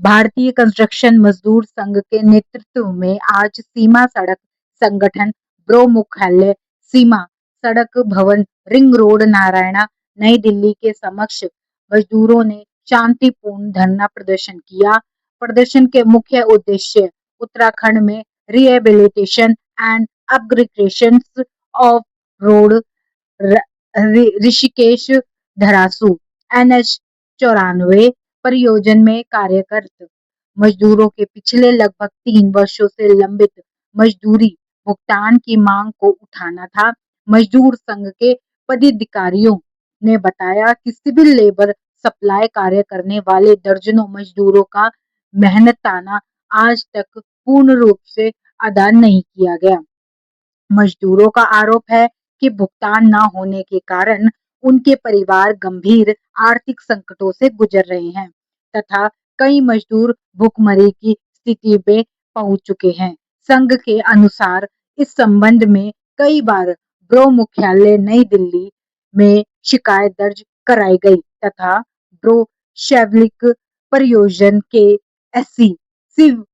भारतीय कंस्ट्रक्शन मजदूर संघ के नेतृत्व में आज सीमा सड़क संगठन ब्रो मुख्यालय सीमा सड़क भवन रिंग रोड नारायणा नई दिल्ली के समक्ष मजदूरों ने शांतिपूर्ण धरना प्रदर्शन किया। प्रदर्शन के मुख्य उद्देश्य उत्तराखंड में rehabilitation and upgradation of road Rishikesh Dharasu NH 94 परियोजना में कार्यरत मजदूरों के पिछले लगभग 3 वर्षों से लंबित मजदूरी भुगतान की मांग को उठाना था। मजदूर संघ के पदाधिकारियों ने बताया कि सिविल लेबर सप्लाई कार्य करने वाले दर्जनों मजदूरों का मेहनताना आज तक पूर्ण रूप से अदा नहीं किया गया। मजदूरों का आरोप है कि भुगतान न होने के कारण उनके परिवार गंभीर आर्थिक संकटों से गुजर रहे हैं तथा कई मजदूर भूखमरी की स्थिति में पहुंच चुके हैं। संघ के अनुसार इस संबंध में कई बार ब्रो मुख्यालय नई दिल्ली में शिकायत दर्ज कराई गई तथा ब्रो शैवलिक परियोजना के SC सिव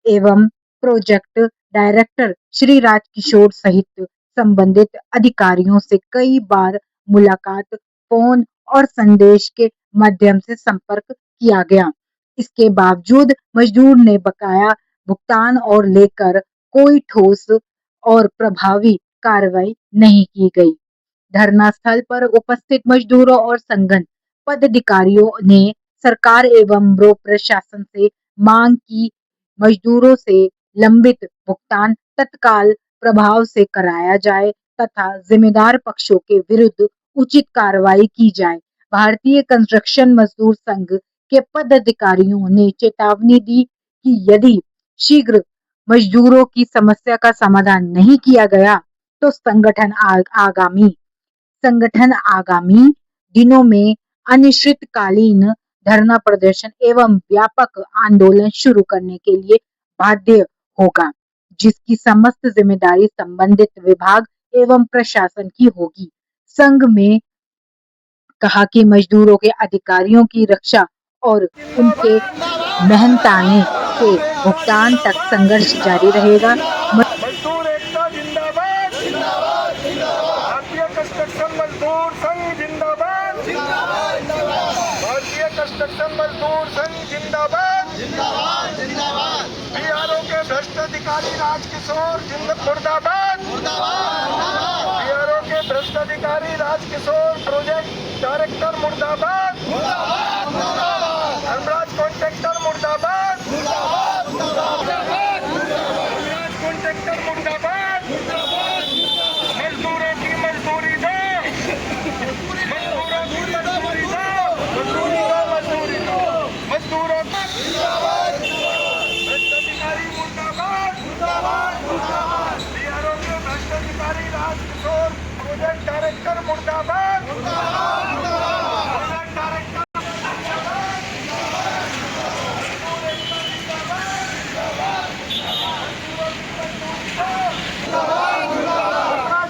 एवं प्रोजेक्ट डायरेक्टर श्री राजकिशोर सहित संबंधित अधिकारियों से कई बार मुलाकात, फोन और संदेश के माध्यम से संपर्क किया गया। इसके बावजूद मजदूर ने बकाया भुगतान और लेकर कोई ठोस और प्रभावी कार्रवाई नहीं की गई। धरना स्थल पर उपस्थित मजदूरों और संगठन पदाधिकारियों ने सरकार एवं ब्रो प्रशासन से मांग की मजदूरों से लंबित भुगतान तत्काल प्रभाव से कराया जाए तथा जिम्मेदार पक्षों के विरुद्ध उचित कार्रवाई की जाए। भारतीय कंस्ट्रक्शन मजदूर संघ के पदाधिकारियों ने चेतावनी दी कि यदि शीघ्र मजदूरों की समस्या का समाधान नहीं किया गया तो संगठन आगामी दिनों में अनिश्चितकालीन धरना प्रदर्शन एवं व्यापक आंदोलन शुरू करने के लिए बाध्य होगा, जिसकी समस्त जिम्मेदारी संबंधित विभाग एवं प्रशासन की होगी। संघ में कहा कि मजदूरों के अधिकारियों की रक्षा और उनके मेहनताने के भुगतान तक संघर्ष जारी रहेगा। मजदूर एकता जिंदाबाद, भारतीय कंस्ट्रक्शन मजदूर संघ जिंदाबाद, भारतीय कंस्ट्रक्शन मजदूर संघ जिंदाबाद, BRO के भ्रष्ट अधिकारी राजकिशोर मुर्दाबाद, BRO के भ्रष्ट अधिकारी राजकिशोर प्रोजेक्ट डायरेक्टर मुर्दाबाद, धर्मराज कॉन्ट्रैक्टर मुर्दाबाद, कॉन्ट्रैक्टर मुर्दाबाद, मजदूरों की मजदूरी दो, मजदूरों की मजदूरी दो, मजदूरी दो, मजदूरों का भ्रष्ट अधिकारी मुर्दाबाद, BRO के भ्रष्ट अधिकारी राजकिशोर प्रोजेक्ट डायरेक्टर मुर्दाबाद, प्रोजेक्ट डायरेक्टर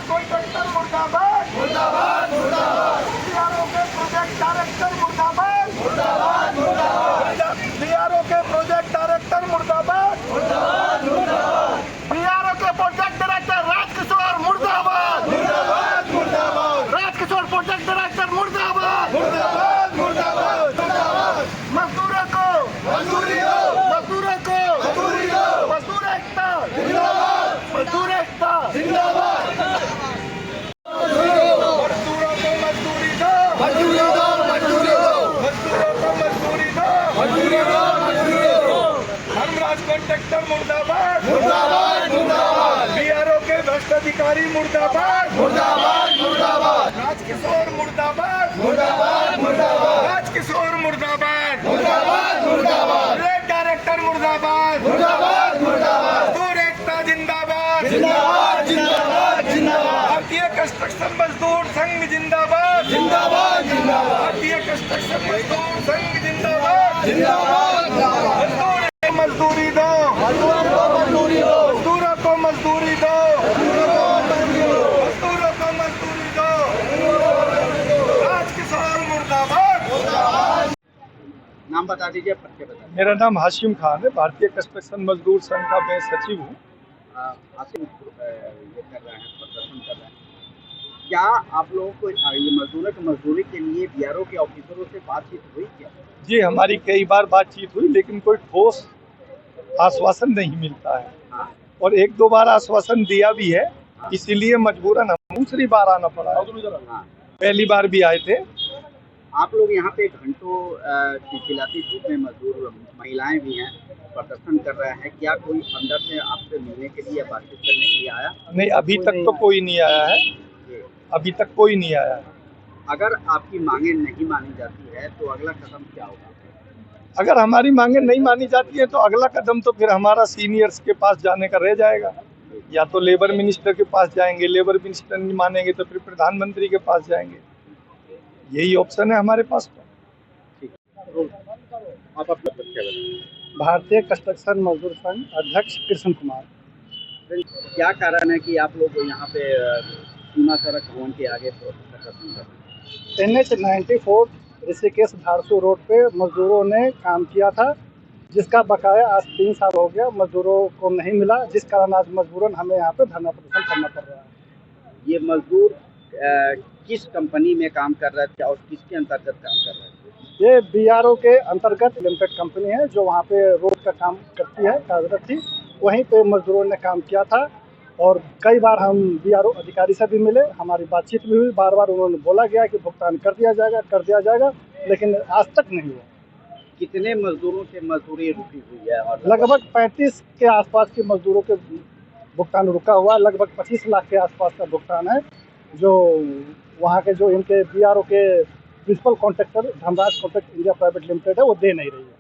कॉन्ट्रैक्टर मुर्दाबाद, BRO के प्रोजेक्ट डायरेक्टर मुर्दाबाद, BRO के प्रोजेक्ट डायरेक्टर मुर्दाबाद, BRO के प्रोजेक्ट डायरेक्टर राजकिशोर मुर्दाबाद, राजकिशोर प्रोजेक्ट डायरेक्टर मुर्दाबाद, मजदूरों को मजदूर एकता, मजदूर एकता, मजदूरों को मजदूरी दो, मजदूरों को मजदूरी दो, धर्मराज कॉन्ट्रैक्टर मुर्दाबाद, BRO के भ्रष्ट अधिकारी मुर्दाबाद, राजकिशोर मुर्दाबाद, राजकिशोर मुर्दाबाद, प्रोजेक्ट डायरेक्टर मुर्दाबाद, मजदूर एकता जिंदाबाद, भारतीय कंस्ट्रक्शन मजदूर संघ जिंदाबाद, भारतीय कंस्ट्रक्शन मजदूर संघ जिंदाबाद, मजदूरी दो, मजदूरों को मजदूरी दो, मजदूरों को मजदूरी दो, राजकिशोर मुर्दाबाद। नाम बता। बता दीजिए, परिचय बता दीजिए। मेरा नाम हाशिम खान है, भारतीय कंस्ट्रक्शन मजदूर संघ का मैं सचिव हूँ। हासिल ये कर रहे हैं, प्रदर्शन कर रहे हैं। क्या आप लोगों को ये मजदूरों की मजदूरी के लिए बीआरओ के ऑफिसरों से बातचीत हुई क्या? जी, हमारी कई बार बातचीत हुई, लेकिन कोई ठोस आश्वासन नहीं मिलता है। हाँ, और एक दो बार आश्वासन दिया भी है, इसीलिए मजबूरन हम दूसरी बार आना पड़ा है। हाँ। पहली बार भी आए थे। आप लोग यहाँ पे घंटों चिलचिलाती धूप में मजदूर महिलाएं भी हैं, प्रदर्शन कर रहे हैं। क्या कोई अंदर से आपसे मिलने के लिए या बातचीत करने के लिए आया? नहीं, अभी तक तो कोई नहीं आया है। जी। अभी तक कोई नहीं आया है। अगर आपकी मांगे नहीं मानी जाती है तो अगला कदम क्या होगा? अगर हमारी मांगे नहीं मानी जाती है तो अगला कदम तो फिर हमारा सीनियर्स के पास जाने का रह जाएगा। या तो लेबर मिनिस्टर के पास जाएंगे, लेबर मिनिस्टर नहीं मानेंगे तो फिर प्रधानमंत्री के पास जाएंगे। यही ऑप्शन है हमारे पास। आप अपना परिचय बताइए। भारतीय कंस्ट्रक्शन मजदूर संघ अध्यक्ष कृष्ण कुमार। क्या कारण है कि आप लोग यहाँ पे सीमा सड़क भवन के आगे प्रदर्शन कर रहे हैं? NH 94 ऋषिकेश धारसू रोड पे मजदूरों ने काम किया था, जिसका बकाया आज 3 साल हो गया मजदूरों को नहीं मिला, जिस कारण आज मजबूरन हमें यहाँ पे धरना प्रदर्शन करना पड़ रहा है। ये मजदूर किस कंपनी में काम कर रहे थे और किसके अंतर्गत काम कर रहे थे? ये BRO के अंतर्गत लिमिटेड कंपनी है, जो वहाँ पे रोड का काम करती है, कार्यरत थी। वहीं पे मजदूरों ने काम किया था और कई बार हम BRO अधिकारी से भी मिले, हमारी बातचीत भी हुई। बार बार उन्होंने बोला गया कि भुगतान कर दिया जाएगा, लेकिन आज तक नहीं हुआ। कितने मजदूरों से मजदूरी रुकी हुई है? और लगभग 35 के आसपास के मजदूरों के भुगतान रुका हुआ, लगभग 25 लाख के आसपास का भुगतान है, जो वहाँ के जो इनके BRO के principal contractor Dhanraj contract India private limited है, वो दे नहीं रही है।